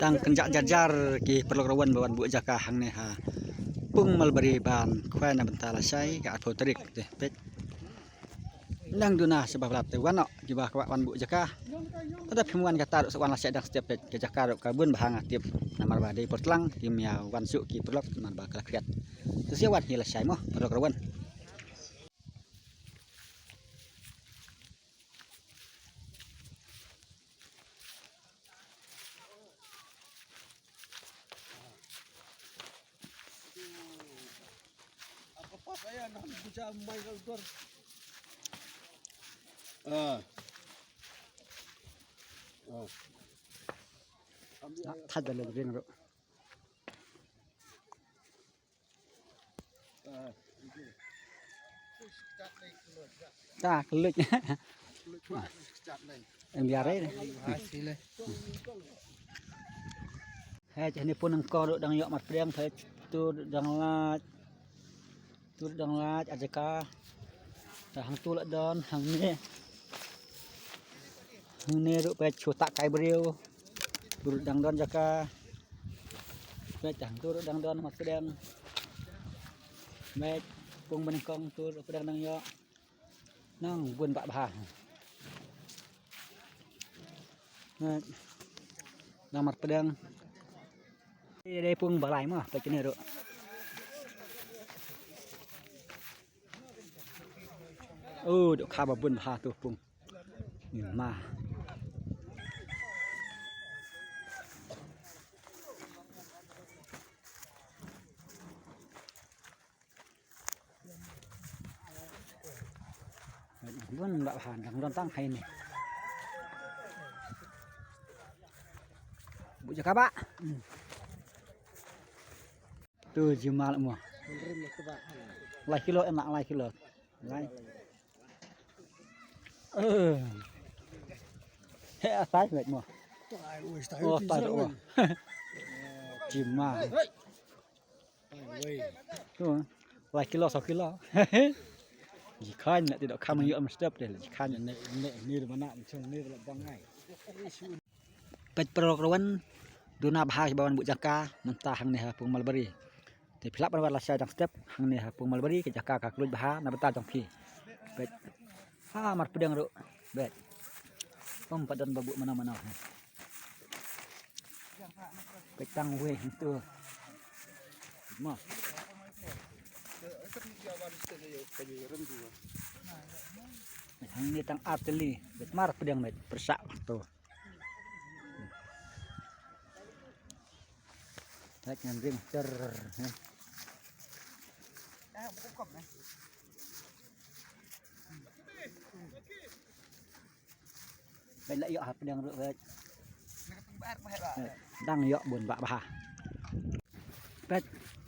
tang kenjak jajar ki perlu rawan bawan bu jaka hang ne ha pung malbari ban khwa na bentala sai ka atho tarik te pet nang duna sebab lap te wanok ki ba kwa wan bu jaka tada phimuan ka tar wan la sai dak step pet ke jaka ka bun bahang atip namar ba dei potlang ki mia wan su ki perlok man ba ka kriat sia wan hi la sai mo perlu rawan Saya nak bisa main outdoor. thad da le ring ro ta kelik em biare Hasilnya. hai ni pun engko dang yok mat priang thai tu dang lat ajaka ta hang tu la don hang ne ru pe chu tak kai briu tu dang don jaka pe chang tu dang don mat priang me pung ban kong tu priang dang yok nang bun bak bah nang mat priang đây pung balai mah pe chene ru dok khaba bun ha tu pung ni ma bun bak han dang don tang hai ni bu jaka ba tu jimal mo lai kilo emak lai kilo lai he asai mệt mo tai ro jimal tu lai kilo 2 kilo jikan tidak kamu yuk mestep deh jikan Ni mana macam ni dalam bangai. pet perokrowan duna bahas bawan bu jaka mentah hang ne pung malbari te philap ban la sai dang step hang ne pung malbari ke jaka ka kluj baha na beta jong phi pet ha mar pedang ro bet pom padan babu mana-mana petang we tu mo hang ni tang arteli bet mar pedang met persak tu tak nyanding cer bên lại dọ hạt đường rượu về đang dọ buồn bạ bà pet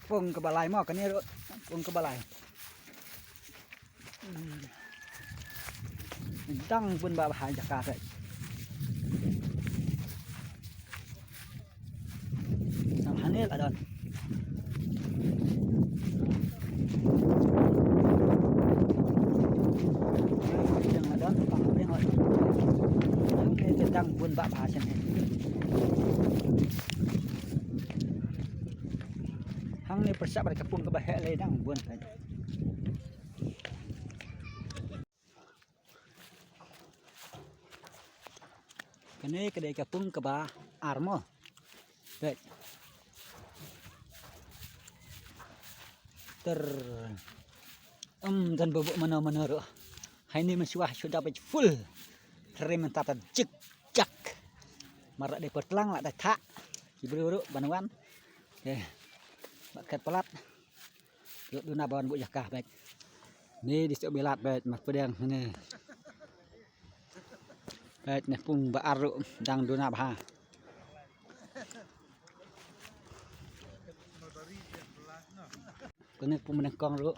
phung ke balai mo kan ni ro phung ke balai đang buồn bạ bà jaka pet sam hanil adon yang adon pang yang đang buôn bạ bà xem này hang ni persak pada kapung ke bahek le dang buôn kan kene kedai kapung ke bah armo bet dan bobok mana-mana ro hai ni mensuah sudah full terima tata cek cak marak de pertlang la dak kibru banwan bakat pelat yuk duna bawan bu jakah baik ni di belat baik mas pedang ni baik ni pung baru dang duna bah kene pung menengkong ru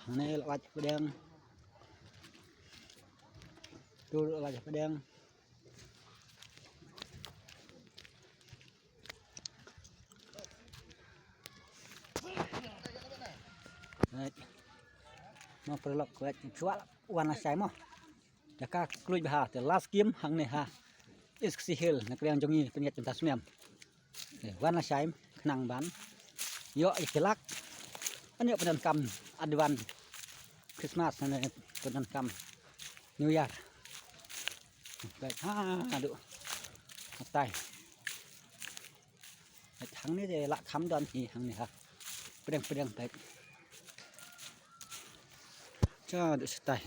này là lạch pedang tu lạch pedang đấy mà perlok kuat cuak warna saya mah jaka kluj bah te last game hang ne ha is si hil nak riang jongi penyet cinta semiam wan la saim kenang ban yo ikelak anyo pedan kam adwan Christmas ne pedan kam New Year baik ha aduh tai hang ni de la kham don hi hang ni ha pedang baik cha de tai